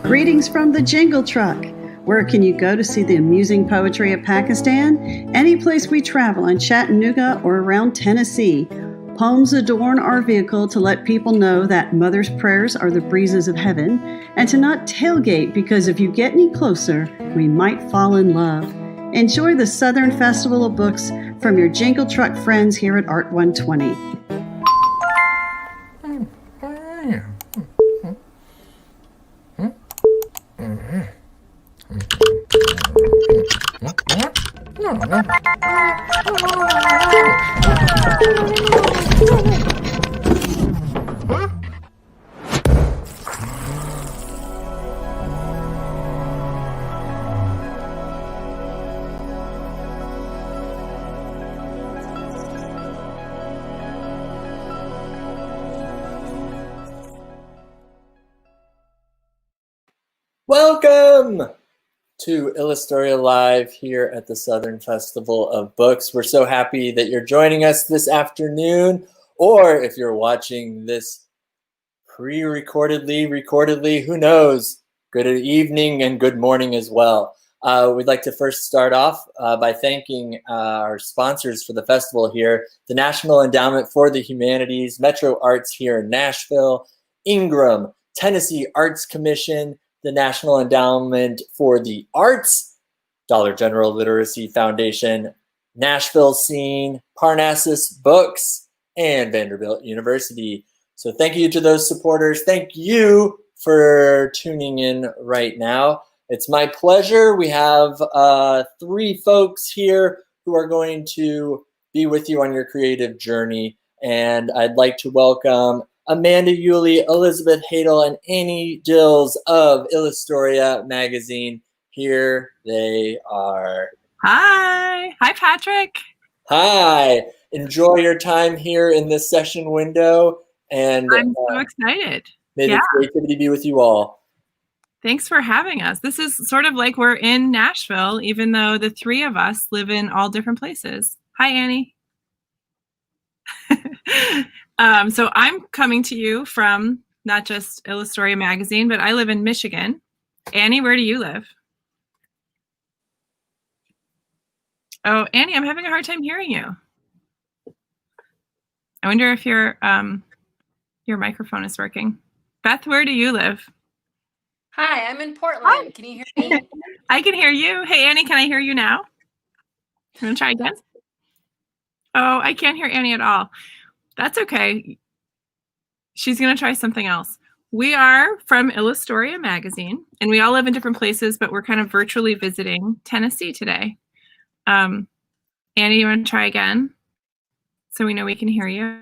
Greetings from the Jingle Truck. Where can you go to see the amusing poetry of Pakistan? Any place we travel in Chattanooga or around Tennessee. Poems adorn our vehicle to let people know that mother's prayers are the breezes of heaven, and to not tailgate because if you get any closer, we might fall in love. Enjoy the Southern Festival of Books from your Jingle Truck friends here at Art 120. Welcome to Illustoria Live here at the Southern Festival of Books. We're so happy that you're joining us this afternoon, or if you're watching this recordedly, who knows? Good evening and good morning as well. We'd like to first start off by thanking our sponsors for the festival here, the National Endowment for the Humanities, Metro Arts here in Nashville, Ingram, Tennessee Arts Commission, the National Endowment for the Arts, Dollar General Literacy Foundation, Nashville Scene, Parnassus Books, and Vanderbilt University. So thank you to those supporters. Thank you for tuning in right now. It's my pleasure. We have three folks here who are going to be with you on your creative journey. And I'd like to welcome Amanda Yulee, Elizabeth Hadel, and Annie Dills of Illustoria Magazine. Here they are. Hi. Hi, Patrick. Hi. Enjoy your time here in this session window. And I'm so excited. May the creativity be with you all. Thanks for having us. This is sort of like we're in Nashville, even though the three of us live in all different places. Hi, Annie. So I'm coming to you from not just Illustoria Magazine, but I live in Michigan. Annie, where do you live? Oh, Annie, I'm having a hard time hearing you. I wonder if your microphone is working. Beth, where do you live? Hi, I'm in Portland. Hi. Can you hear me? I can hear you. Hey, Annie, can I hear you now? Can I try again? Oh, I can't hear Annie at all. That's okay. She's going to try something else. We are from Illustoria Magazine, and we all live in different places, but we're kind of virtually visiting Tennessee today. Annie, you want to try again so we know we can hear you?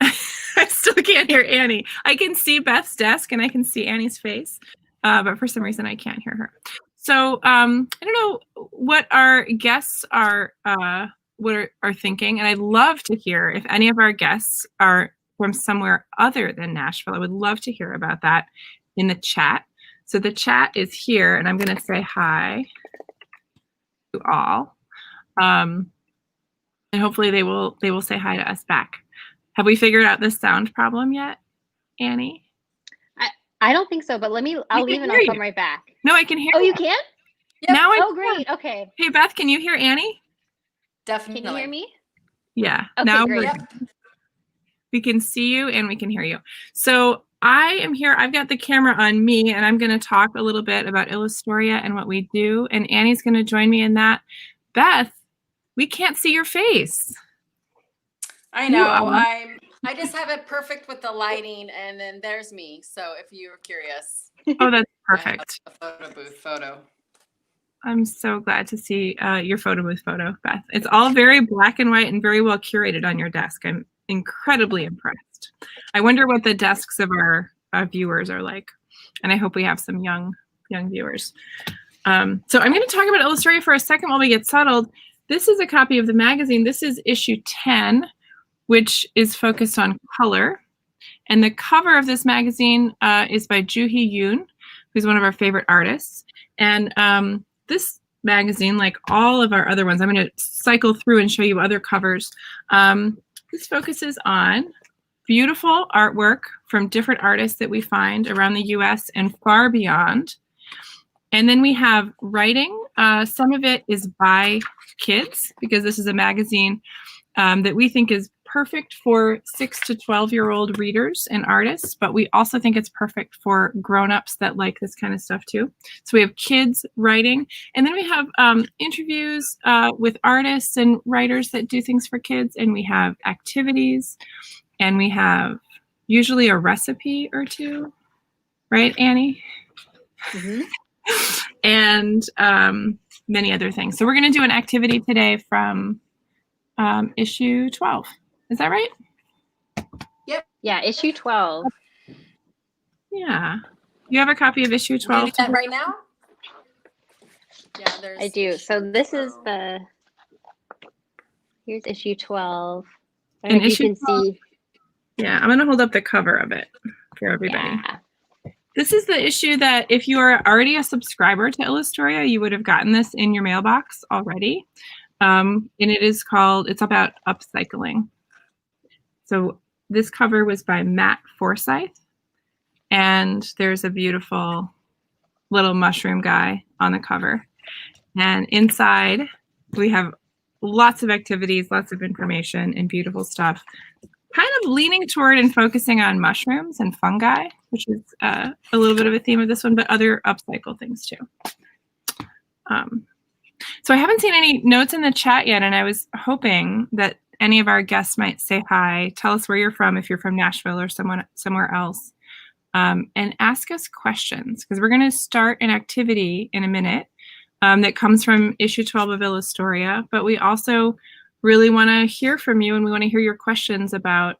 I still can't hear Annie. I can see Beth's desk and I can see Annie's face, but for some reason I can't hear her. So I don't know what our guests are thinking, and I'd love to hear if any of our guests are from somewhere other than Nashville. I would love to hear about that in the chat. So the chat is here, and I'm going to say hi to all, and hopefully they will say hi to us back. Have we figured out this sound problem yet, Annie? I don't think so, but I'll leave and I'll come right back. No, I can hear you. Oh, you can? Yep. Now I Oh, great. Okay. Hey, Beth, can you hear Annie? Definitely. Can you hear me? Yeah. Okay, now great. We can see you and we can hear you. So I am here. I've got the camera on me, and I'm going to talk a little bit about Illustoria and what we do, and Annie's going to join me in that. Beth, we can't see your face. I know. I just have it perfect with the lighting, and then there's me. So if you were curious. Oh, that's perfect. A photo booth photo. I'm so glad to see your photo booth photo, Beth. It's all very black and white and very well curated on your desk. I'm incredibly impressed. I wonder what the desks of our viewers are like, and I hope we have some young viewers. So I'm going to talk about Illustoria for a second while we get settled. This is a copy of the magazine. This is issue 10, which is focused on color. And the cover of this magazine is by Juhi Yoon, who's one of our favorite artists. And this magazine, like all of our other ones, I'm going to cycle through and show you other covers. This focuses on beautiful artwork from different artists that we find around the US and far beyond. And then we have writing. Some of it is by kids, because this is a magazine that we think is perfect for 6 to 12-year-old readers and artists, but we also think it's perfect for grown-ups that like this kind of stuff too. So we have kids writing, and then we have interviews with artists and writers that do things for kids, and we have activities, and we have usually a recipe or two, right, Annie? Mm-hmm. And many other things. So we're going to do an activity today from issue 12. Is that right? Yep. Yeah, issue 12. Yeah. You have a copy of issue 12? Do that right now? Yeah, there's. I do. So this is here's issue 12. I don't know if you can 12, see. Yeah, I'm going to hold up the cover of it for everybody. Yeah. This is the issue that if you are already a subscriber to Illustoria, you would have gotten this in your mailbox already. And it's about upcycling. So this cover was by Matt Forsyth, and there's a beautiful little mushroom guy on the cover. And inside we have lots of activities, lots of information, and beautiful stuff, kind of leaning toward and focusing on mushrooms and fungi, which is a little bit of a theme of this one, but other upcycle things too. So I haven't seen any notes in the chat yet, and I was hoping that any of our guests might say hi, tell us where you're from, if you're from Nashville or somewhere else, and ask us questions, because we're going to start an activity in a minute that comes from issue 12 of Illustoria, but we also really want to hear from you, and we want to hear your questions about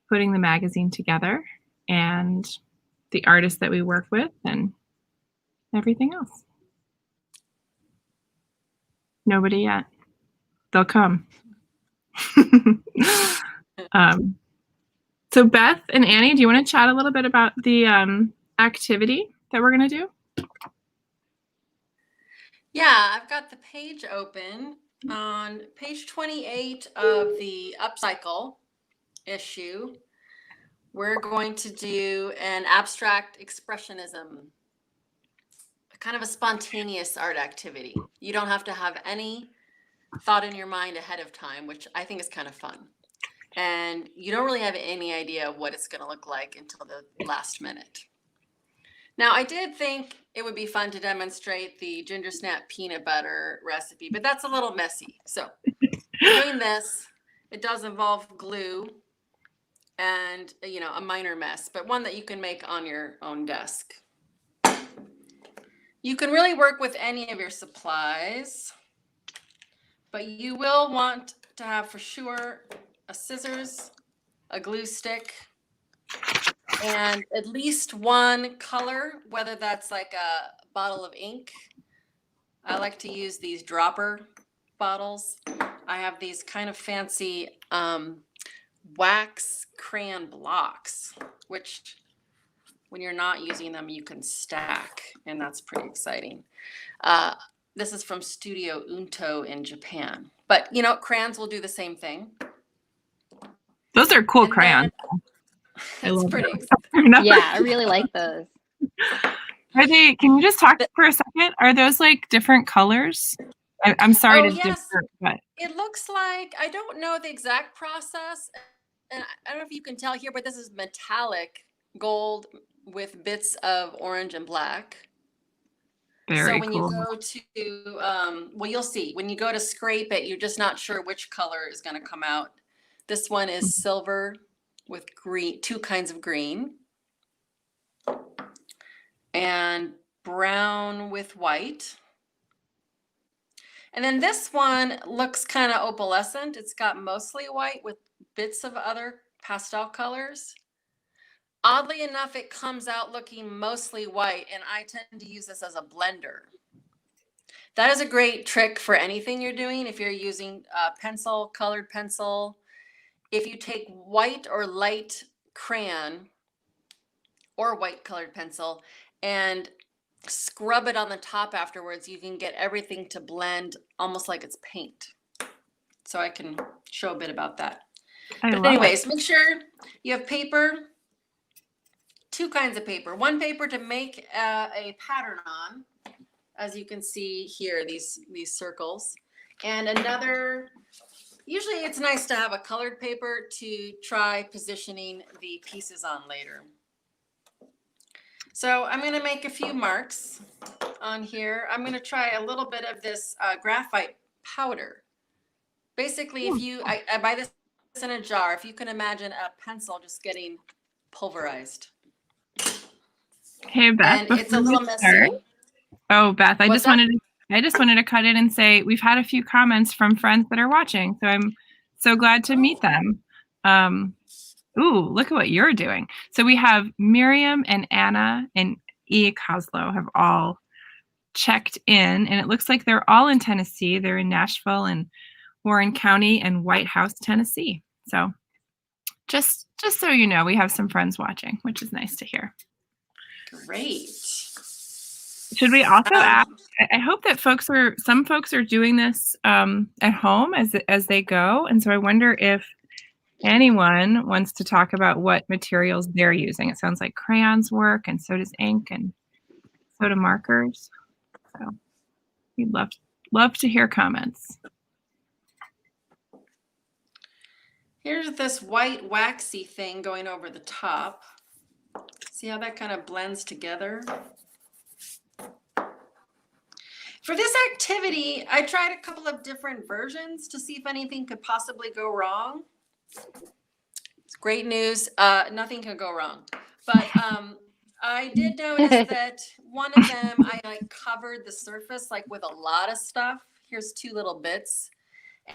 putting the magazine together and the artists that we work with and everything else. Nobody yet. They'll come. So Beth and Annie, do you want to chat a little bit about the activity that we're going to do? Yeah, I've got the page open. On page 28 of the Upcycle issue, we're going to do an abstract expressionism, kind of a spontaneous art activity. You don't have to have any thought in your mind ahead of time, which I think is kind of fun. And you don't really have any idea what it's going to look like until the last minute. Now, I did think it would be fun to demonstrate the ginger snap peanut butter recipe, but that's a little messy. So doing this, it does involve glue and, a minor mess, but one that you can make on your own desk. You can really work with any of your supplies, but you will want to have for sure a scissors, a glue stick, and at least one color, whether that's like a bottle of ink. I like to use these dropper bottles. I have these kind of fancy wax crayon blocks, which when you're not using them, you can stack, and that's pretty exciting. This is from Studio Unto in Japan. But, crayons will do the same thing. Those are cool crayons. It's pretty exciting. Yeah, I really like those. Are they? Can you just talk for a second? Are those like different colors? I'm sorry to differ, but it looks like, I don't know the exact process, and I don't know if you can tell here, but this is metallic gold with bits of orange and black. Very so when cool. you go to, well, you'll see when you go to scrape it, you're just not sure which color is going to come out. This one is silver with green, two kinds of green, and brown with white. And then this one looks kind of opalescent. It's got mostly white with bits of other pastel colors. Oddly enough, it comes out looking mostly white, and I tend to use this as a blender. That is a great trick for anything you're doing. If you're using pencil, colored pencil, if you take white or light crayon or white colored pencil and scrub it on the top afterwards, you can get everything to blend almost like it's paint. So I can show a bit about that. But anyways, make sure you have paper, 2 kinds of paper. One paper to make a pattern on, as you can see here, these circles. And another, usually it's nice to have a colored paper to try positioning the pieces on later. So I'm going to make a few marks on here. I'm going to try a little bit of this graphite powder. Basically, if you, I buy this in a jar, if you can imagine a pencil just getting pulverized. Hey, Beth. And it's a little messy. Oh, Beth, I just wanted to cut in and say we've had a few comments from friends that are watching, so I'm so glad to meet them. Ooh, look at what you're doing. So we have Miriam and Anna and E. Coslow have all checked in, and it looks like they're all in Tennessee. They're in Nashville and Warren County and White House, Tennessee. So just so you know, we have some friends watching, which is nice to hear. Great. Should we also ask, I hope that some folks are doing this at home as they go. And so I wonder if anyone wants to talk about what materials they're using. It sounds like crayons work, and so does ink, and so do markers. So we'd love to hear comments. Here's this white waxy thing going over the top. See how that kind of blends together? For this activity, I tried a couple of different versions to see if anything could possibly go wrong. It's great news. Nothing can go wrong. But I did notice that one of them, I covered the surface with a lot of stuff. Here's 2 little bits.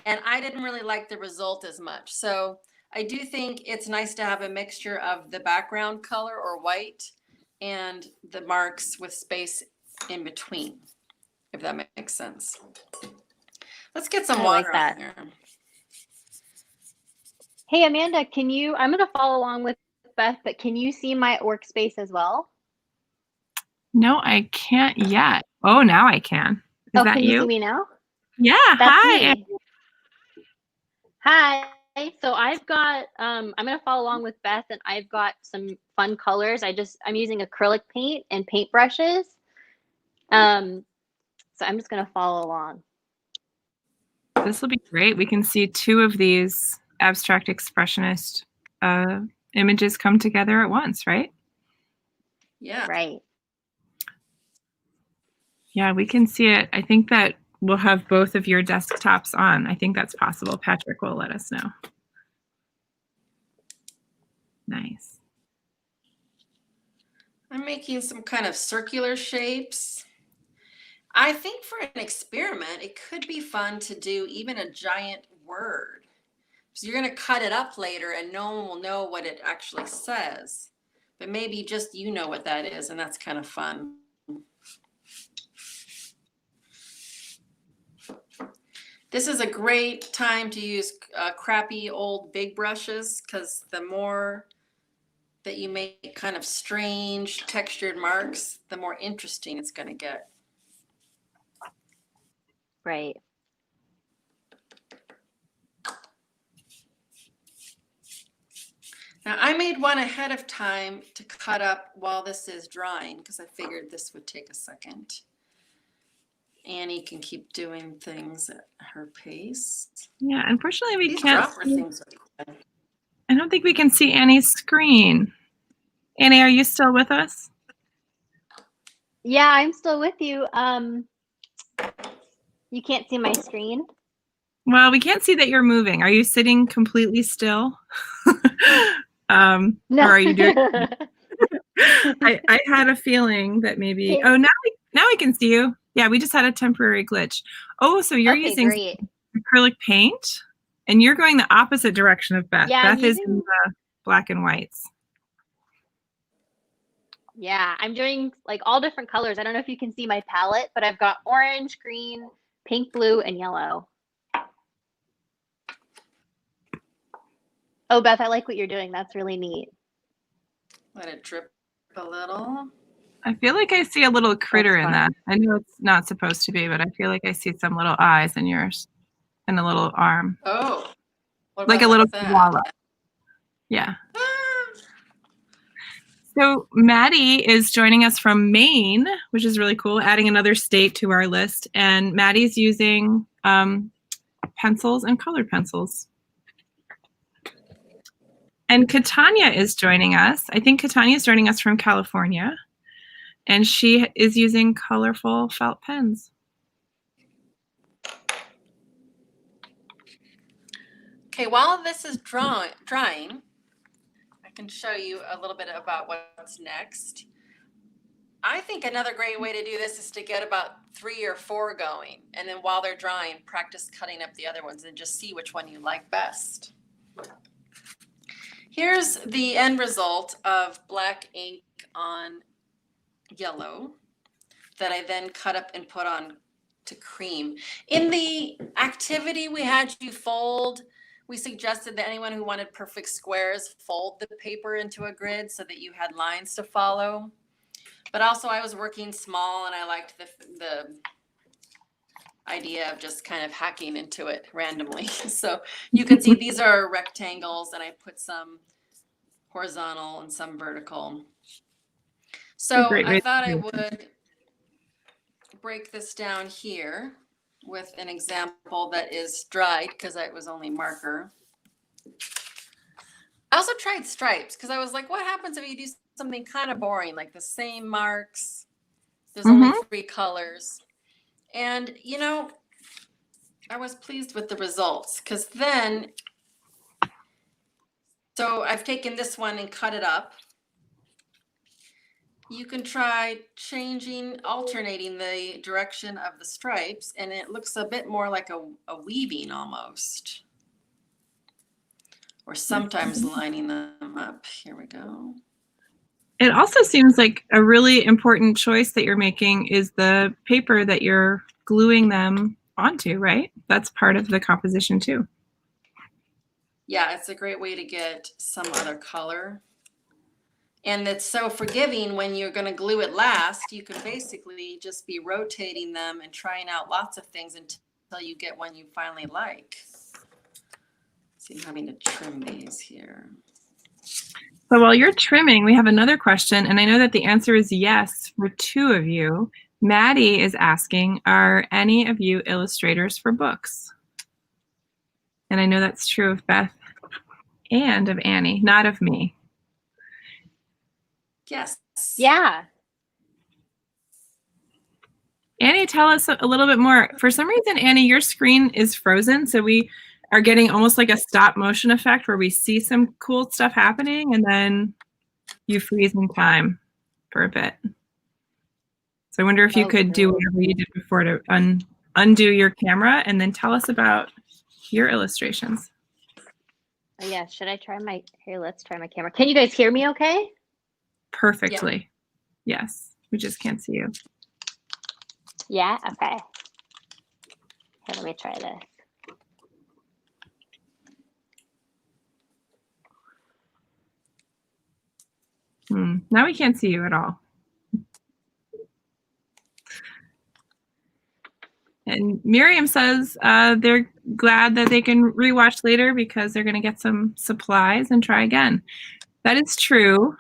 And I didn't really like the result as much. So I do think it's nice to have a mixture of the background color or white and the marks with space in between, if that makes sense. Let's get some water on here. Hey, Amanda, I'm going to follow along with Beth, but can you see my workspace as well? No, I can't yet. Oh, now I can. Is that can you see me now? Yeah. That's hi. Me. Hi. So I've got, I'm going to follow along with Beth, and I've got some fun colors. I'm using acrylic paint and paint brushes. So I'm just going to follow along. This will be great. We can see 2 of these abstract expressionist images come together at once, right? Yeah. Right. Yeah, we can see it. I think that we'll have both of your desktops on. I think that's possible. Patrick will let us know. Nice. I'm making some kind of circular shapes. I think for an experiment, it could be fun to do even a giant word. So you're going to cut it up later and no one will know what it actually says. But maybe just you know what that is, and that's kind of fun. This is a great time to use crappy old big brushes, because the more that you make kind of strange textured marks, the more interesting it's going to get. Right. Now I made one ahead of time to cut up while this is drying, because I figured this would take a second. Annie can keep doing things at her pace. Yeah, unfortunately we These can't dropper see, things are cool. I don't think we can see Annie's screen. Annie, are you still with us? Yeah, I'm still with you. You can't see my screen? Well, we can't see that you're moving. Are you sitting completely still? No. Or are you doing? I had a feeling that maybe. Oh, now we can see you. Yeah, we just had a temporary glitch. Oh, so you're using acrylic paint, and you're going the opposite direction of Beth. Yeah, Beth is in the black and whites. Yeah, I'm doing all different colors. I don't know if you can see my palette, but I've got orange, green, pink, blue, and yellow. Oh, Beth, I like what you're doing. That's really neat. Let it drip a little. I feel like I see a little critter in that. I know it's not supposed to be, but I feel like I see some little eyes in yours and a little arm. Oh, What Like a about little that? koala. Yeah. So Maddie is joining us from Maine, which is really cool, adding another state to our list. And Maddie's using pencils and colored pencils. And Catania is joining us. I think Catania is joining us from California. And she is using colorful felt pens. Okay, while this is drying, I can show you a little bit about what's next. I think another great way to do this is to get about 3 or 4 going. And then while they're drying, practice cutting up the other ones and just see which one you like best. Here's the end result of black ink on yellow that I then cut up and put on to cream. In the activity we had you fold, we suggested that anyone who wanted perfect squares fold the paper into a grid so that you had lines to follow. But also I was working small and I liked the idea of just kind of hacking into it randomly. So you can see these are rectangles and I put some horizontal and some vertical. So I thought I would break this down here with an example that is dried because it was only marker. I also tried stripes because I was like, what happens if you do something kind of boring, like the same marks? There's only 3 colors. And, you know, I was pleased with the results because then, so I've taken this one and cut it up. You can try alternating the direction of the stripes, and it looks a bit more like a weaving almost. Or sometimes lining them up. Here we go. It also seems like a really important choice that you're making is the paper that you're gluing them onto, right? That's part of the composition too. Yeah, it's a great way to get some other color. And it's so forgiving when you're going to glue it last. You can basically just be rotating them and trying out lots of things until you get one you finally like. See, I'm having to trim these here. So while you're trimming, we have another question, and I know that the answer is yes for 2 of you. Maddie is asking, are any of you illustrators for books? And I know that's true of Beth and of Annie, not of me. Yes. Yeah. Annie, tell us a little bit more. For some reason, Annie, your screen is frozen, so we are getting almost like a stop motion effect where we see some cool stuff happening and then you freeze in time for a bit. So I wonder if you could do whatever you did before to undo your camera and then tell us about your illustrations. Oh, yeah. Should I try here, let's try my camera. Can you guys hear me okay? Perfectly. Yeah. Yes. We just can't see you. Yeah. Okay. Here, let me try this. Now we can't see you at all. And Miriam says they're glad that they can rewatch later because they're going to get some supplies and try again. That is true.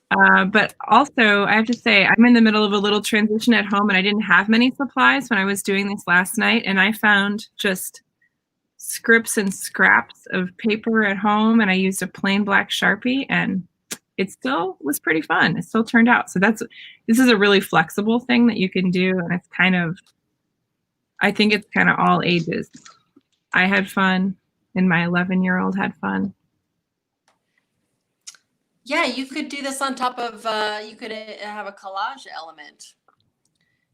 But also, I have to say, I'm in the middle of a little transition at home, and I didn't have many supplies when I was doing this last night, and I found just scripts and scraps of paper at home, and I used a plain black Sharpie, and it still was pretty fun. It still turned out. So this is a really flexible thing that you can do, and it's kind of, I think it's kind of all ages. I had fun, and my 11-year-old had fun. Yeah, you could do this on top of, you could have a collage element.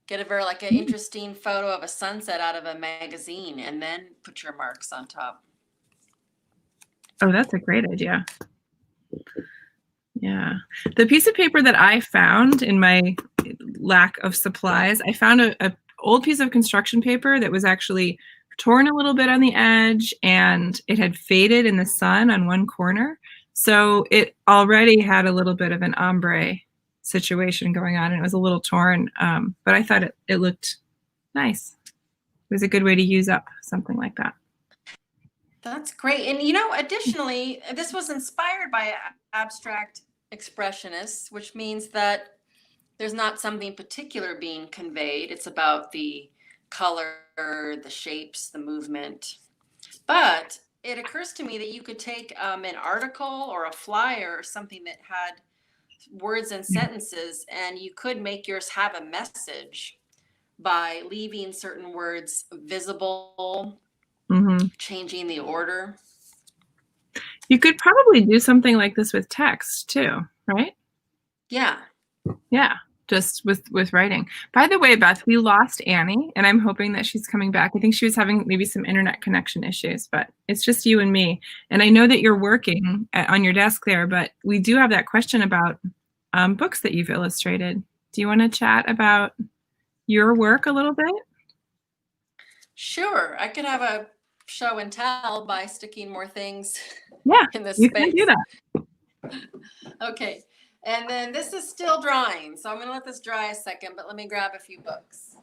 Get an interesting photo of a sunset out of a magazine and then put your marks on top. Oh, that's a great idea. Yeah. The piece of paper that I found in my lack of supplies, I found a old piece of construction paper that was actually torn a little bit on the edge and it had faded in the sun on one corner. So it already had a little bit of an ombre situation going on and it was a little torn, but I thought it looked nice. It was a good way to use up something like that. That's great. And additionally, this was inspired by abstract expressionists, which means that there's not something particular being conveyed. It's about the color, the shapes, the movement. But it occurs to me that you could take an article or a flyer or something that had words and sentences, and you could make yours have a message by leaving certain words visible, changing the order. You could probably do something like this with text too, right? Yeah. Yeah, just with writing. By the way, Beth, we lost Annie, and I'm hoping that she's coming back. I think she was having maybe some internet connection issues, but it's just you and me. And I know that you're working on your desk there, but we do have that question about books that you've illustrated. Do you want to chat about your work a little bit? Sure. I could have a show and tell by sticking more things in this you space. can do that. Okay. And then this is still drying, so I'm going to let this dry a second, but let me grab a few books.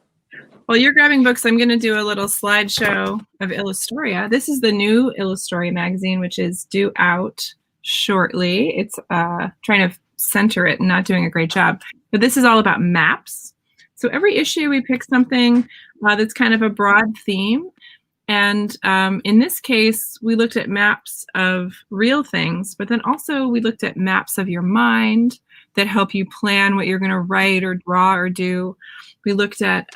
While you're grabbing books, I'm going to do a little slideshow of Illustoria. This is the new Illustoria magazine, which is due out shortly. It's trying to center it and not doing a great job. But this is all about maps. So every issue we pick something that's kind of a broad theme. And in this case, we looked at maps of real things, but then also we looked at maps of your mind that help you plan what you're going to write or draw or do. We looked at,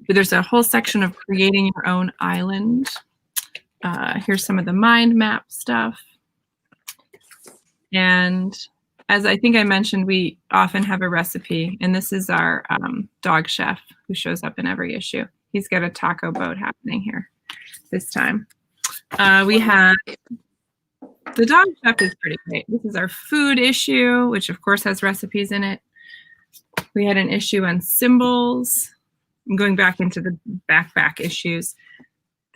there's a whole section of creating your own island. Here's some of the mind map stuff. And as I think I mentioned, we often have a recipe, and this is our dog chef who shows up in every issue. He's got a taco boat happening here this time. We have the dog chef is pretty great. This is our food issue, which of course has recipes in it. We had an issue on symbols. I'm going back into the back issues.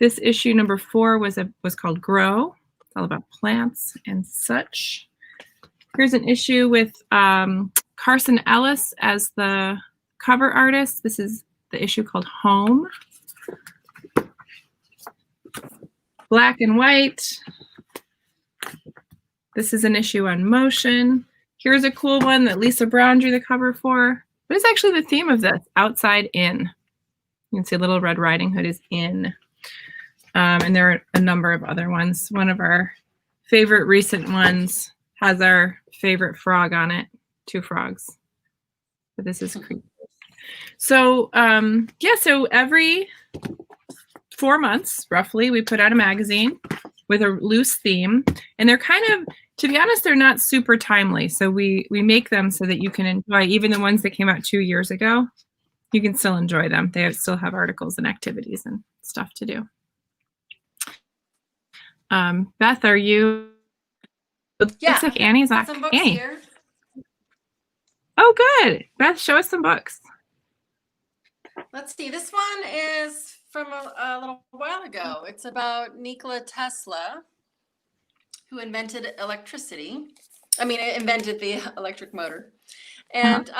This issue number 4 was called Grow. It's all about plants and such. Here's an issue with Carson Ellis as the cover artist. This is the issue called Home. Black and white. This is an issue on motion. Here's a cool one that Lisa Brown drew the cover for. What is actually the theme of this? Outside in. You can see Little Red Riding Hood is in. And there are a number of other ones. One of our favorite recent ones has our favorite frog on it. 2 frogs. But this is creepy. So so every 4 months, roughly, we put out a magazine with a loose theme. And they're kind of, to be honest, they're not super timely. So we make them so that you can enjoy, even the ones that came out 2 years ago, you can still enjoy them. They still have articles and activities and stuff to do. Beth, are you? Yeah, looks like Annie's on. some books Annie. here. Oh, good. Beth, show us some books. Let's see. This one is from a little while ago. It's about Nikola Tesla, who invented electricity. I mean, invented the electric motor. And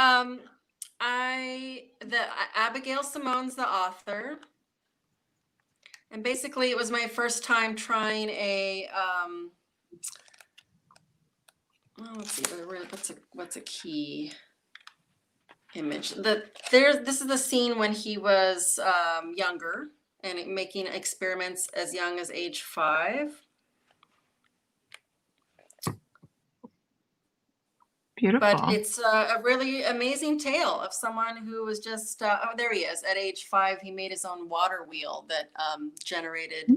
Abigail Simone's the author. And basically, it was my first time trying a let's see, what's a key image? This is the scene when he was younger and making experiments as young as age 5. Beautiful. But it's a really amazing tale of someone who was just, there he is. At age 5, he made his own water wheel that generated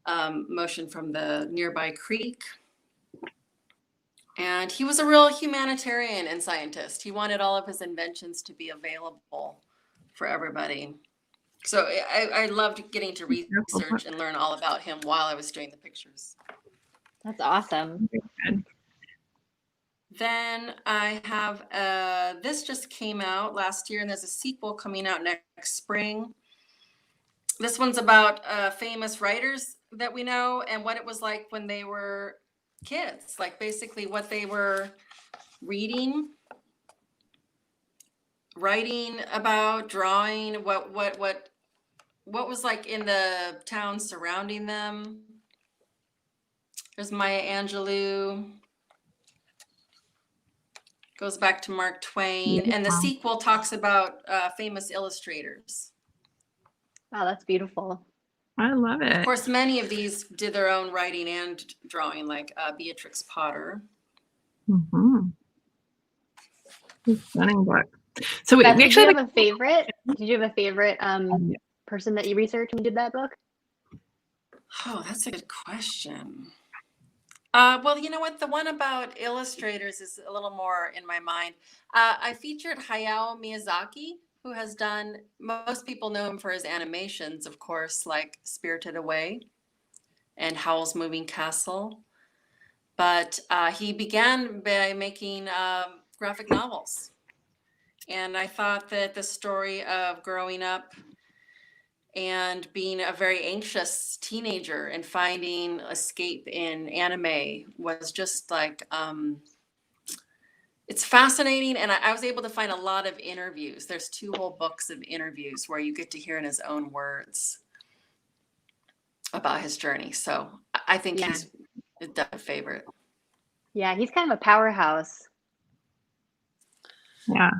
motion from the nearby creek. And he was a real humanitarian and scientist. He wanted all of his inventions to be available for everybody. So I loved getting to research and learn all about him while I was doing the pictures. That's awesome. Then I have, this just came out last year, and there's a sequel coming out next spring. This one's about famous writers that we know and what it was like when they were kids, like basically what they were reading, writing about, drawing, what what was like in the town surrounding them. There's Maya Angelou. Goes back to Mark Twain. Yeah. And the sequel talks about famous illustrators. Wow, that's beautiful. I love it. Of course, many of these did their own writing and drawing, like Beatrix Potter. Mm-hmm. Stunning book. So Beth, we did you actually have a favorite? Did you have a favorite person that you researched when you did that book? Oh, that's a good question. Well, you know what? The one about illustrators is a little more in my mind. I featured Hayao Miyazaki, who has done, most people know him for his animations, of course, like Spirited Away and Howl's Moving Castle. But he began by making graphic novels. And I thought that the story of growing up and being a very anxious teenager and finding escape in anime was just like, it's fascinating. And I was able to find a lot of interviews. There's 2 whole books of interviews where you get to hear in his own words about his journey. So I think he's a favorite. Yeah, he's kind of a powerhouse. Yeah.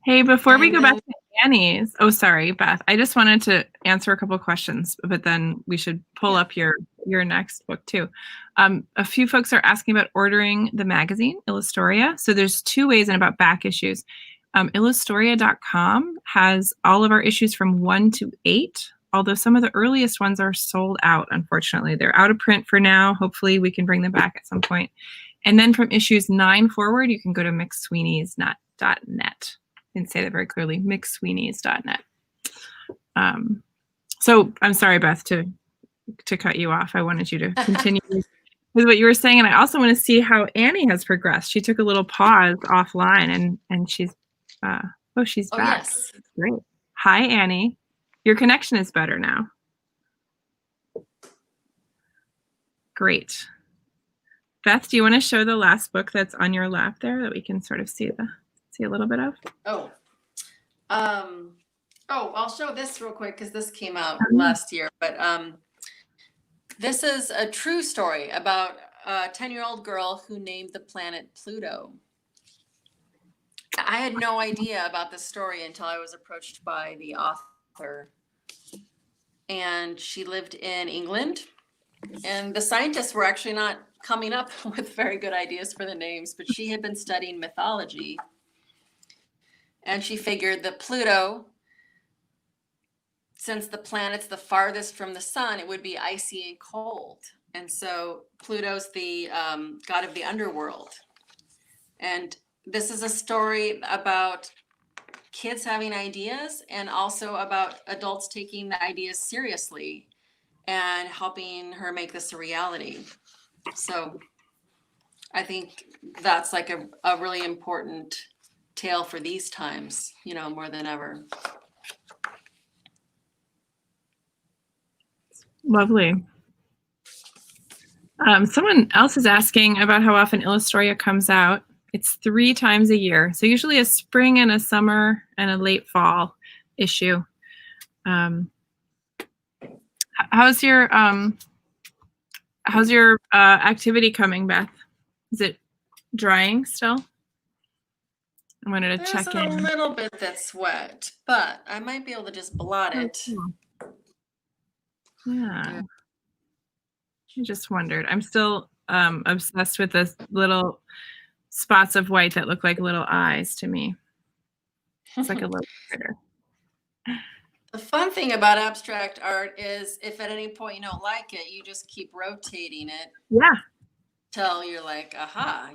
Hey, before we go back to Annie's, oh, sorry, Beth, I just wanted to answer a couple of questions, but then we should pull up your next book too. A few folks are asking about ordering the magazine, Illustoria. So there's 2 ways and about back issues. Illustoria.com has all of our issues from 1 to 8, although some of the earliest ones are sold out, unfortunately. They're out of print for now. Hopefully we can bring them back at some point. And then from issues 9 forward, you can go to McSweeney's.net. Didn't say that very clearly, McSweeney's.net. So I'm sorry, Beth, to cut you off. I wanted you to continue with what you were saying. And I also want to see how Annie has progressed. She took a little pause offline and she's, she's back. Yes. Great. Hi, Annie. Your connection is better now. Great. Beth, do you want to show the last book that's on your lap there that we can sort of see a little bit of? I'll show this real quick because this came out last year. But this is a true story about a 10-year-old girl who named the planet Pluto. I had no idea about this story until I was approached by the author. And she lived in England. And the scientists were actually not coming up with very good ideas for the names, but she had been studying mythology. And she figured that Pluto, since the planet's the farthest from the sun, it would be icy and cold. And so Pluto's the god of the underworld. And this is a story about kids having ideas and also about adults taking the ideas seriously and helping her make this a reality. So I think that's like a really important tale for these times, more than ever. Lovely. Someone else is asking about how often Illustoria comes out. It's 3 times a year. So usually a spring and a summer and a late fall issue. How's your activity coming, Beth? Is it drying still? I wanted to check in. There's a little bit that's wet, but I might be able to just blot it. Yeah. I just wondered. I'm still obsessed with this little spots of white that look like little eyes to me. It's like a little critter. The fun thing about abstract art is if at any point you don't like it, you just keep rotating it. Yeah. Till you're like, aha,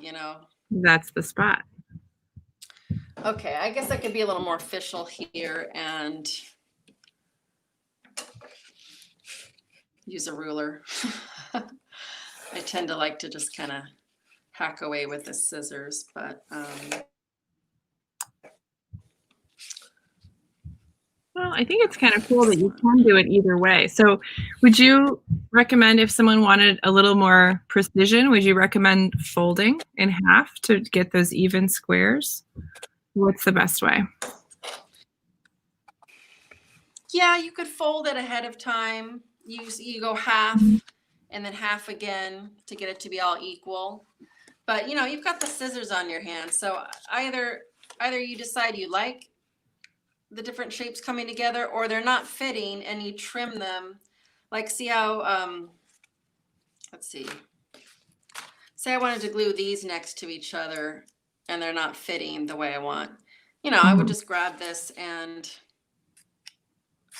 That's the spot. Okay, I guess I could be a little more official here and use a ruler. I tend to like to just kind of hack away with the scissors, but well, I think it's kind of cool that you can do it either way. So would you recommend, if someone wanted a little more precision, would you recommend folding in half to get those even squares? What's the best way? Yeah, you could fold it ahead of time. You go half and then half again to get it to be all equal. But you know, you've got the scissors on your hand, so either you decide you like the different shapes coming together, or they're not fitting and you trim them. Like, see how let's see. Say I wanted to glue these next to each other and they're not fitting the way I want. You know, I would just grab this and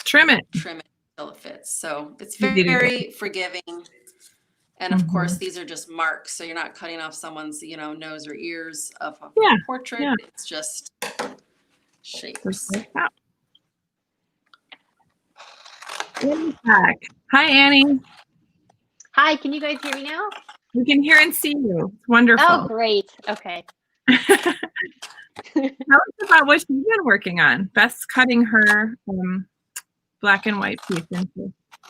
Trim it. Until it fits. So it's Easy to do. very forgiving. And of course, these are just marks, so you're not cutting off someone's, you know, nose or ears of a portrait. Yeah. It's just shapes. Just like that. Annie's back. Hi, Annie. Hi, can you guys hear me now? We can hear and see you. It's wonderful. Oh, great. Okay. Tell us about what you've been working on. Beth's cutting her black and white piece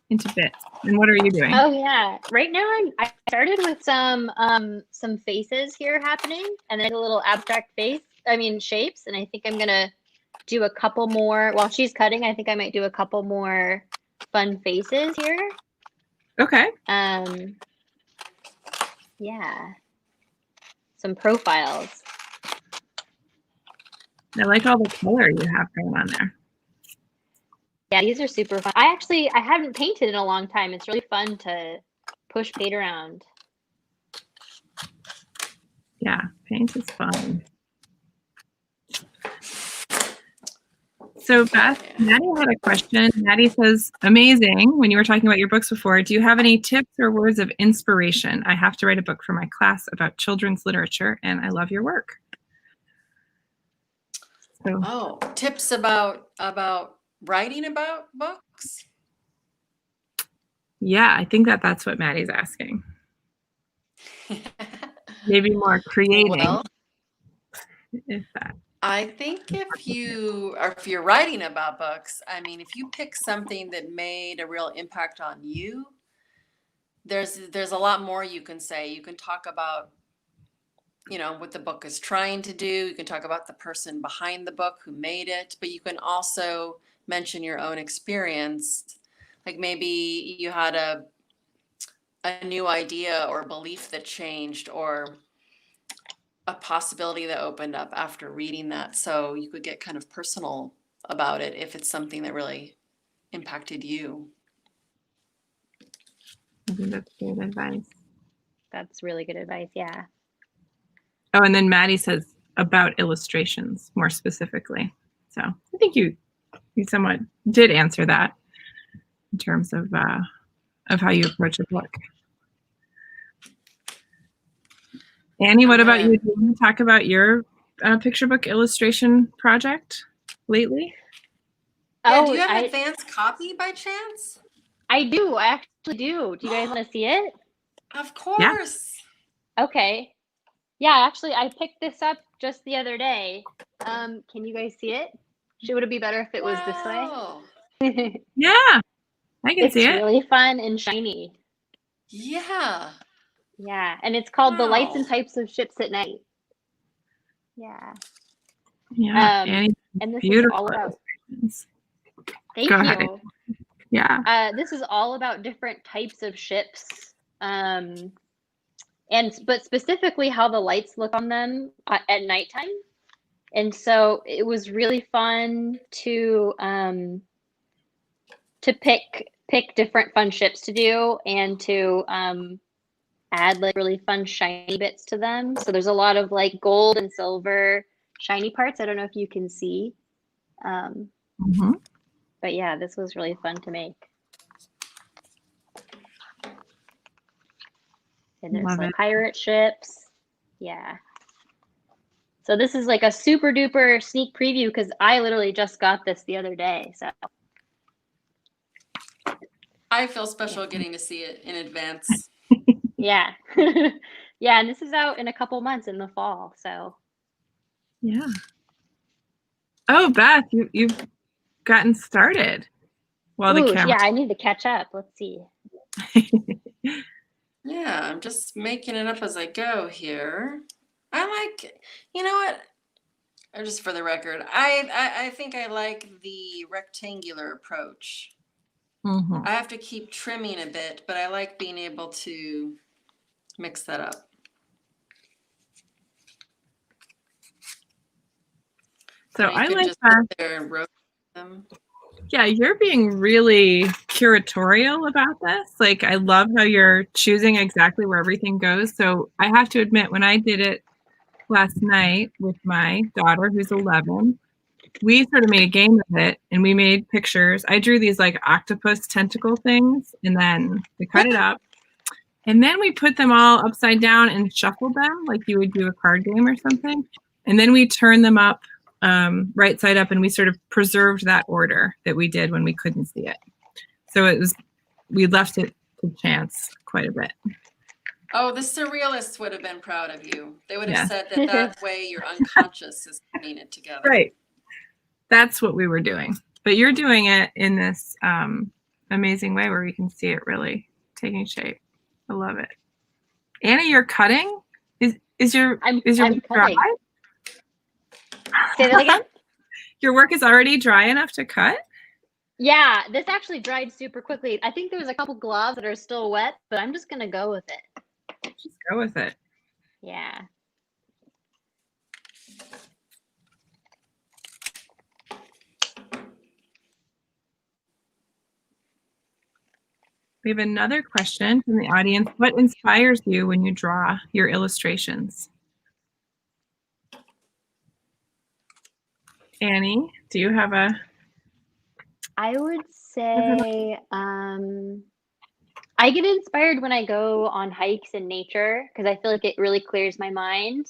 into bits. And what are you doing? Oh yeah. Right now I started with some faces here happening, and then a little abstract shapes, and I think I'm gonna do a couple more while she's cutting. I think I might do a couple more fun faces here. Okay. Yeah. Some profiles. I like all the color you have going on there. Yeah, these are super fun. I haven't painted in a long time. It's really fun to push paint around. Yeah, paint is fun. So Beth, Maddie had a question. Maddie says, amazing. When you were talking about your books before, do you have any tips or words of inspiration? I have to write a book for my class about children's literature, and I love your work. So, Tips about writing about books? Yeah, I think that's what Maddie's asking. Maybe more creating. Well, if that. I think if you're writing about books, I mean, if you pick something that made a real impact on you, there's a lot more you can say. You can talk about, you know, what the book is trying to do. You can talk about the person behind the book who made it, but you can also mention your own experience. Like maybe you had a new idea or belief that changed, or a possibility that opened up after reading that. So you could get kind of personal about it if it's something that really impacted you. I think that's good advice. That's really good advice. Yeah. Oh, and then Maddie says about illustrations more specifically. So I think you somewhat did answer that in terms of how you approach a book. Annie, what about you? Do you want to talk about your picture book illustration project lately? Yeah, do you have an advanced copy by chance? I do. I actually do. Do you guys want to see it? Of course. Yeah. Okay. Yeah, actually, I picked this up just the other day. Can you guys see it? Would it be better if it was this way? Yeah, I can see it. It's really fun and shiny. Yeah. Yeah, and it's called The Lights and Types of Ships at Night. Yeah. Yeah, and this beautiful. is all about. Thank Go you. ahead. Yeah. This is all about different types of ships, but specifically how the lights look on them at nighttime. And so it was really fun to pick different fun ships to do, and to add like really fun shiny bits to them. So there's a lot of like gold and silver shiny parts. I don't know if you can see. But yeah, this was really fun to make. And there's like pirate ships. Yeah. So this is like a super duper sneak preview because I literally just got this the other day. So I feel special getting to see it in advance. Yeah. Yeah, and this is out in a couple months in the fall. So yeah. Oh, Beth, you've gotten started. Well, the camera. Yeah, I need to catch up. Let's see. Yeah, I'm just making it up as I go here. I like, you know what? Or just for the record, I think I like the rectangular approach. Mhm. I have to keep trimming a bit, but I like being able to mix that up. So You I could like just that. sit there and rotate them. Yeah, you're being really curatorial about this. Like, I love how you're choosing exactly where everything goes. So I have to admit, when I did it last night with my daughter, who's 11, we sort of made a game of it, and we made pictures. I drew these like octopus tentacle things, and then we cut it up. And then we put them all upside down and shuffled them like you would do a card game or something. And then we turned them up right side up, and we sort of preserved that order that we did when we couldn't see it. So we left it to chance quite a bit. Oh, the surrealists would have been proud of you. They would have Yeah. said that way your unconscious is putting it together. Right. That's what we were doing. But you're doing it in this amazing way where we can see it really taking shape. I love it. Annie, you're cutting? Is your I'm work dry? cutting. Say that again? Your work is already dry enough to cut? Yeah, this actually dried super quickly. I think there was a couple gloves that are still wet, but I'm just gonna go with it. Just go with it. Yeah. We have another question from the audience. What inspires you when you draw your illustrations? Annie, do you have a... I would say I get inspired when I go on hikes in nature because I feel like it really clears my mind.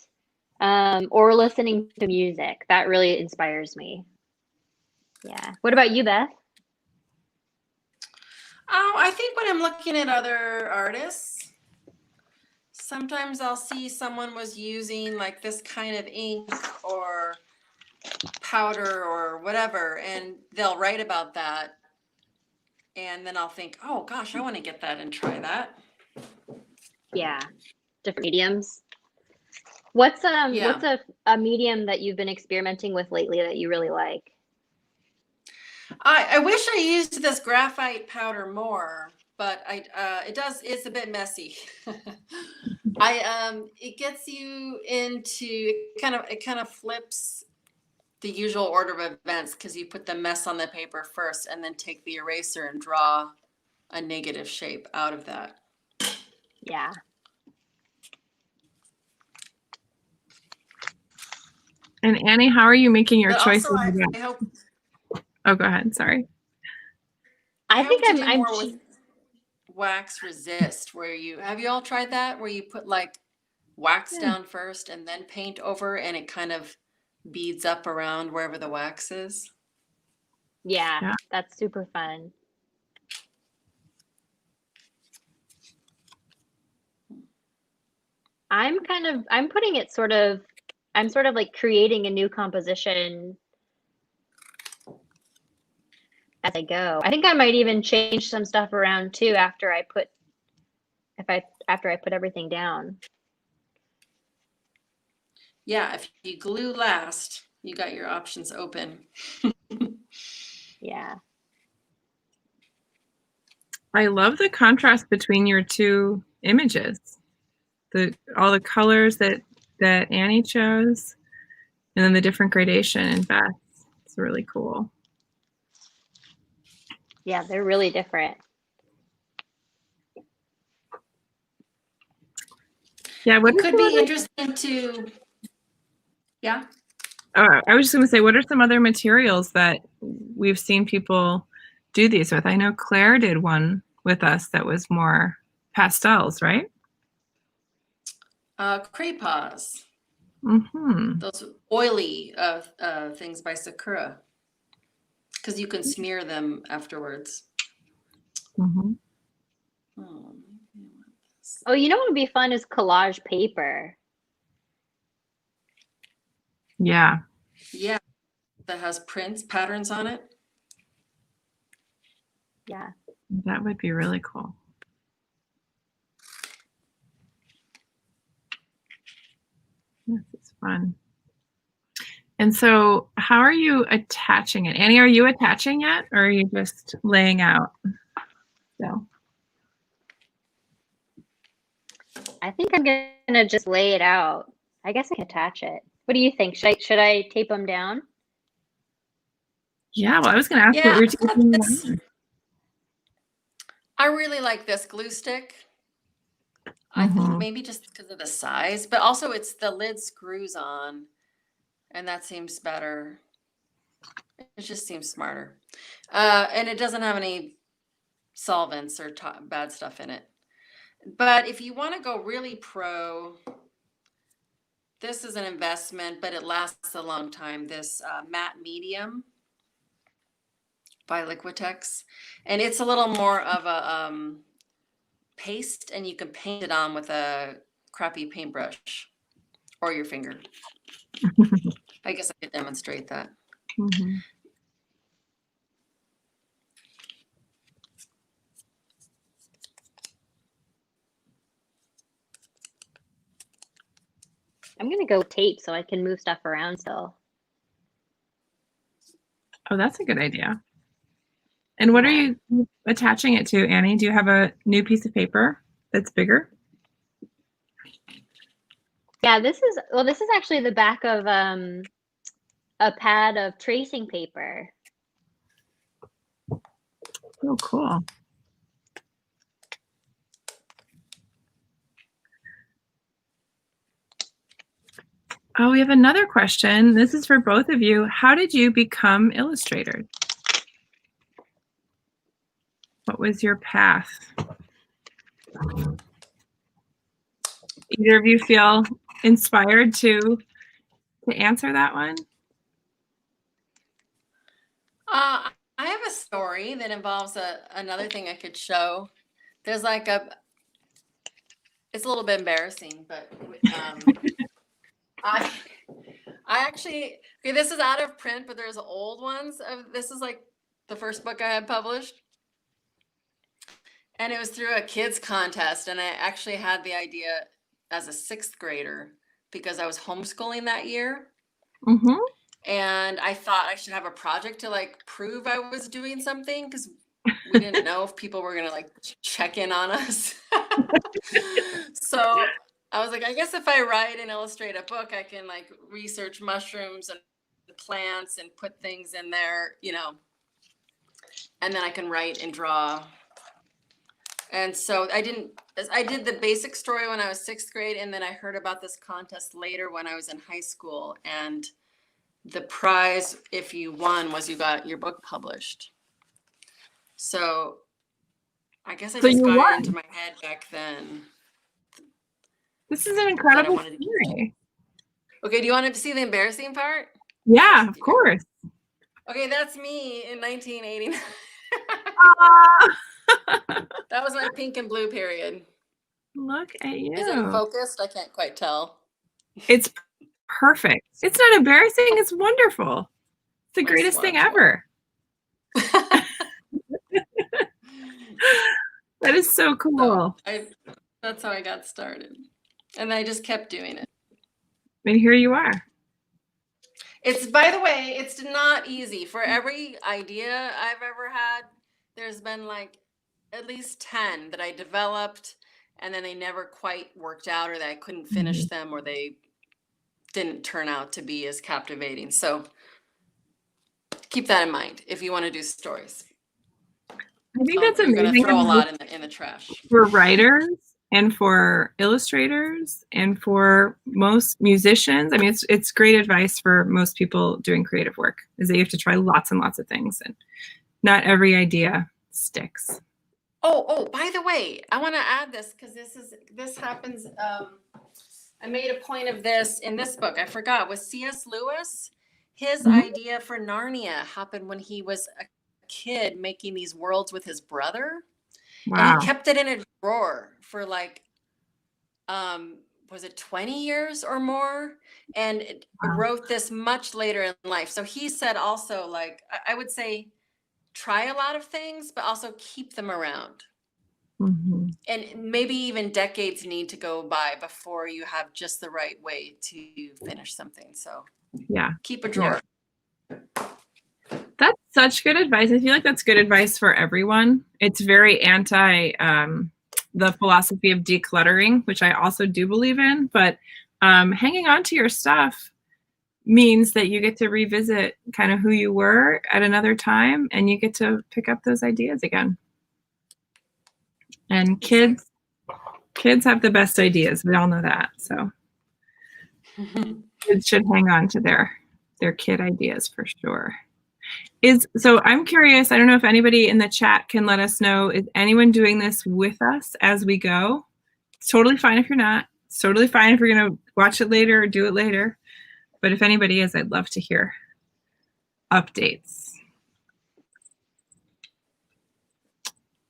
Or listening to music. That really inspires me. Yeah. What about you, Beth? I think when I'm looking at other artists, sometimes I'll see someone was using like this kind of ink or powder or whatever, and they'll write about that. And then I'll think, oh gosh, I want to get that and try that. Yeah. Different mediums. What's a medium that you've been experimenting with lately that you really like? I wish I used this graphite powder more, but it's a bit messy. It gets you into it kind of flips the usual order of events because you put the mess on the paper first and then take the eraser and draw a negative shape out of that. Yeah. And Annie, how are you making your But choices? also, I hope. Oh, go ahead. Sorry. I think hope to do I'm more with wax resist. Have you all tried that? Where you put like wax down first and then paint over, and it kind of beads up around wherever the wax is. Yeah, that's super fun. I'm putting it I'm sort of like creating a new composition as I go. I think I might even change some stuff around too after I put everything down. Yeah, if you glue last, you got your options open. Yeah. I love the contrast between your two images. All the colors that Annie chose, and then the different gradation in Beth. It's really cool. Yeah, they're really different. Yeah, It could be interesting to. Yeah. Oh, I was just going to say, what are some other materials that we've seen people do these with? I know Claire did one with us that was more pastels, right? Cray-pas. Mm-hmm. Those oily things by Sakura, because you can smear them afterwards. Mm-hmm. Oh, you know what would be fun is collage paper. Yeah. Yeah, that has patterns on it. Yeah. That would be really cool. This is fun. And so how are you attaching it? Annie, are you attaching yet, or are you just laying out? So. I think I'm gonna just lay it out. I guess I can attach it. What do you think? Should I tape them down? Yeah, well, I was going to ask what Yeah, you're I've got taping this. down. I really like this glue stick. I think maybe just because of the size, but also it's the lid screws on, and that seems better. It just seems smarter. And it doesn't have any solvents or bad stuff in it. But if you want to go really pro, this is an investment, but it lasts a long time. This matte medium by Liquitex. And it's a little more of a paste, and you can paint it on with a crappy paintbrush or your finger. I guess I could demonstrate that. I'm gonna go tape so I can move stuff around still. Oh, that's a good idea. And what are you attaching it to, Annie? Do you have a new piece of paper that's bigger? Yeah, this is actually the back of a pad of tracing paper. Oh, cool. Oh, we have another question. This is for both of you. How did you become illustrators? What was your path? Either of you feel inspired to answer that one? I have a story that involves another thing I could show. There's like it's a little bit embarrassing, but I actually, okay, this is out of print, but there's old ones of, this is like the first book I had published. And it was through a kids contest. And I actually had the idea as a 6th grader because I was homeschooling that year. And I thought I should have a project to like prove I was doing something, because we didn't know if people were gonna like check in on us. So I was like, I guess if I write and illustrate a book, I can like research mushrooms and plants and put things in there, you know, and then I can write and draw. And so I did the basic story when I was 6th grade, and then I heard about this contest later when I was in high school, and the prize, if you won, was you got your book published. So I guess I just got it into my head back then. This is an incredible story. Okay, do you want to see the embarrassing part? Yeah, of course. Okay, that's me in 1989. That was my pink and blue period. Look at you. Is it focused? I can't quite tell. It's perfect. It's not embarrassing. It's wonderful. It's the greatest thing ever. That is so cool. So that's how I got started. And I just kept doing it. And here you are. It's, by the way, it's not easy. For every idea I've ever had, there's been like at least 10 that I developed, and then they never quite worked out, or that I couldn't finish them, or they didn't turn out to be as captivating. So keep that in mind if you want to do stories. I think that's amazing. You're going to throw a lot in the trash. For writers and for illustrators and for most musicians. I mean, it's great advice for most people doing creative work, is that you have to try lots and lots of things, and not every idea sticks. Oh, by the way, I want to add this, because this happens. I made a point of this in this book. I forgot, with C.S. Lewis. His idea for Narnia happened when he was a kid making these worlds with his brother. Wow. And he kept it in a drawer for like, was it 20 years or more? And wrote this much later in life. So he said also, like, I would say, try a lot of things, but also keep them around. And maybe even decades need to go by before you have just the right way to finish something. So Yeah. Keep a drawer. That's such good advice. I feel like that's good advice for everyone. It's very anti the philosophy of decluttering, which I also do believe in, but hanging on to your stuff means that you get to revisit kind of who you were at another time, and you get to pick up those ideas again. And kids have the best ideas. We all know that. So kids should hang on to their kid ideas for sure. So I'm curious, I don't know if anybody in the chat can let us know, is anyone doing this with us as we go? It's totally fine if you're not. It's totally fine if you're going to watch it later or do it later. But if anybody is, I'd love to hear updates.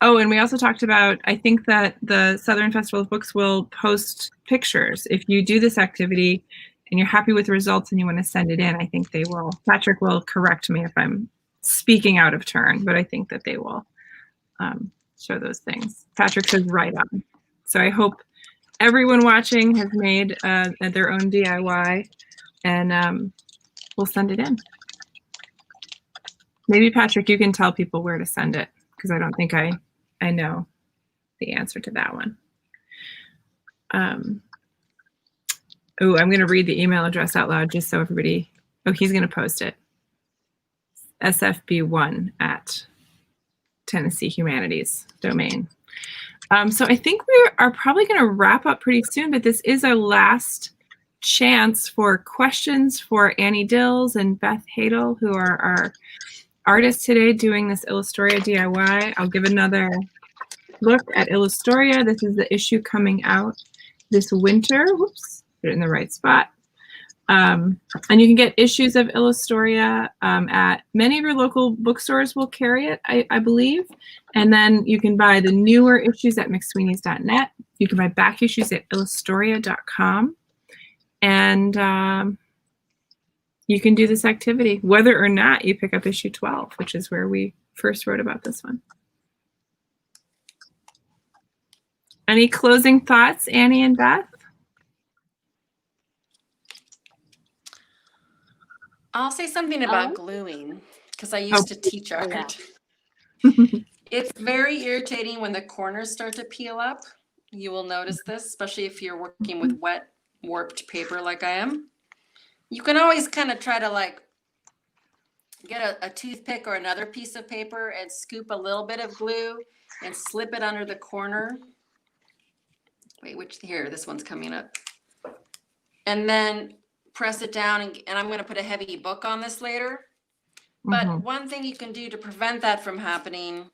Oh, and we also talked about, I think that the Southern Festival of Books will post pictures. If you do this activity and you're happy with the results and you want to send it in, I think they will. Patrick will correct me if I'm speaking out of turn, but I think that they will show those things. Patrick says right on. So I hope everyone watching has made their own DIY, and we'll send it in. Maybe Patrick, you can tell people where to send it, because I don't think I know the answer to that one. Oh, I'm going to read the email address out loud just so everybody, oh, he's going to post it. SFB1 at Tennessee Humanities domain. So I think we are probably going to wrap up pretty soon, but this is our last chance for questions for Annie Dills and Beth Hadel, who are our artists today doing this Illustoria DIY. I'll give another look at Illustoria. This is the issue coming out this winter. Whoops, put it in the right spot. And you can get issues of Illustoria at many of your local bookstores will carry it, I believe. And then you can buy the newer issues at mcsweeneys.net. You can buy back issues at illustoria.com. And you can do this activity, whether or not you pick up issue 12, which is where we first wrote about this one. Any closing thoughts, Annie and Beth? I'll say something about gluing, because I used to teach art. It's very irritating when the corners start to peel up. You will notice this, especially if you're working with wet, warped paper like I am. You can always kind of try to like get a toothpick or another piece of paper and scoop a little bit of glue and slip it under the corner. Wait, here, this one's coming up. And then press it down, and I'm going to put a heavy book on this later. But one thing you can do to prevent that from happening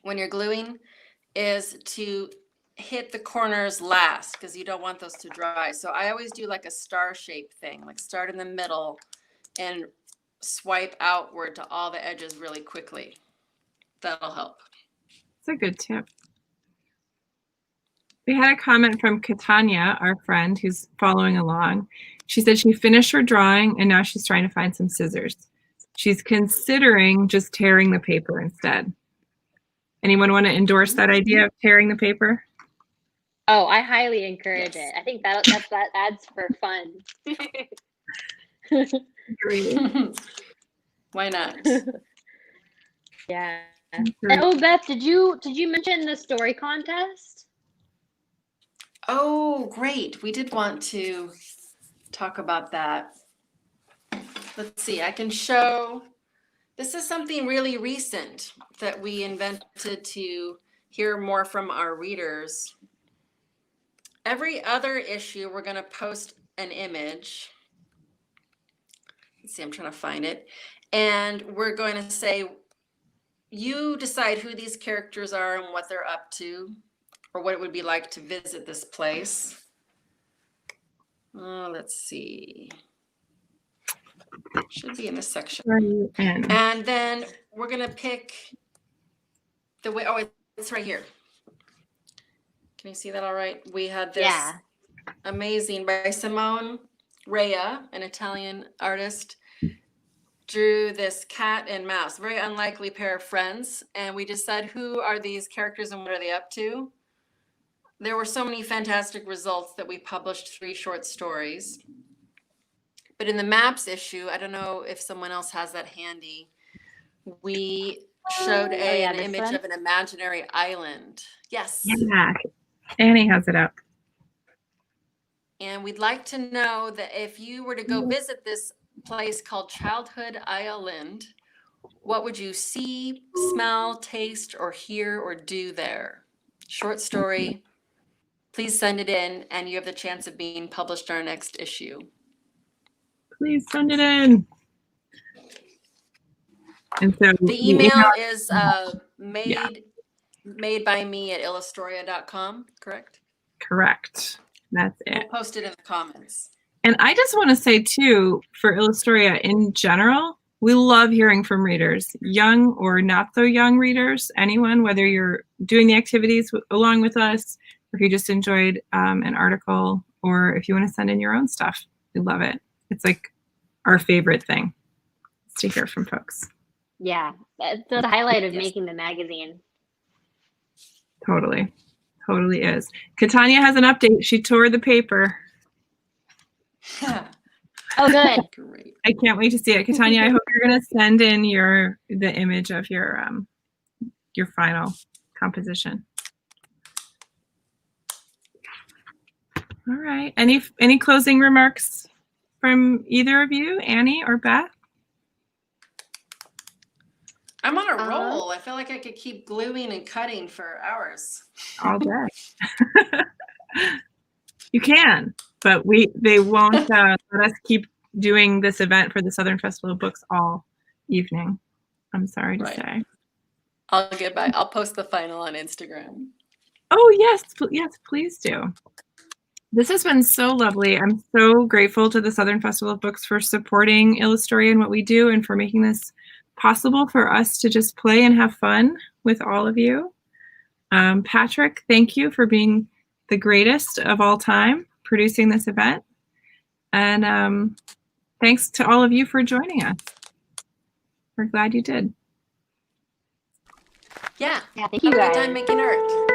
when you're gluing is to hit the corners last, because you don't want those to dry. So I always do like a star shape thing, like start in the middle and swipe outward to all the edges really quickly. That'll help. It's a good tip. We had a comment from Katanya, our friend who's following along. She said she finished her drawing and now she's trying to find some scissors. She's considering just tearing the paper instead. Anyone want to endorse that idea of tearing the paper? Oh, I highly encourage it. I think that adds for fun. Great. Why not? Yeah. And, oh, Beth, did you mention the story contest? Oh, great. We did want to talk about that. Let's see, I can show. This is something really recent that we invented to hear more from our readers. Every other issue, we're going to post an image. Let's see, I'm trying to find it. And we're going to say, you decide who these characters are and what they're up to, or what it would be like to visit this place. Let's see. Should be in this section. And then we're going to pick the way, oh, it's right here. Can you see that all right? We had this amazing by Simone Rea, an Italian artist, drew this cat and mouse, very unlikely pair of friends. And we just said, who are these characters and what are they up to? There were so many fantastic results that we published 3 short stories. But in the maps issue, I don't know if someone else has that handy. We showed yeah, an this image one? of an imaginary island. Yes. Yeah, Annie has it up. And we'd like to know that if you were to go visit this place called Childhood Island, what would you see, smell, taste, or hear or do there? Short story. Please send it in, and you have the chance of being published in our next issue. Please send it in. And so The email is made by me at illustoria.com, correct? Correct. That's it. We'll post it in the comments. And I just want to say too, for Illustoria in general, we love hearing from readers, young or not so young readers, anyone, whether you're doing the activities along with us, or if you just enjoyed an article, or if you want to send in your own stuff. We love it. It's like our favorite thing is to hear from folks. Yeah, that's the highlight of Yes. making the magazine. Totally. Totally is. Catania has an update. She tore the paper. Oh, good. Great. I can't wait to see it. Catania, I hope you're going to send in the image of your final composition. All right. Any closing remarks from either of you, Annie or Beth? I'm on a roll. I feel like I could keep gluing and cutting for hours. All day. You can, but they won't let us keep doing this event for the Southern Festival of Books all evening. I'm sorry to say. I'll get back. I'll post the final on Instagram. Oh yes, yes, please do. This has been so lovely. I'm so grateful to the Southern Festival of Books for supporting Illustoria and what we do, and for making this possible for us to just play and have fun with all of you. Patrick, thank you for being the greatest of all time producing this event. And thanks to all of you for joining us. We're glad you did. Yeah. Yeah, thank you Have a guys. good time making art.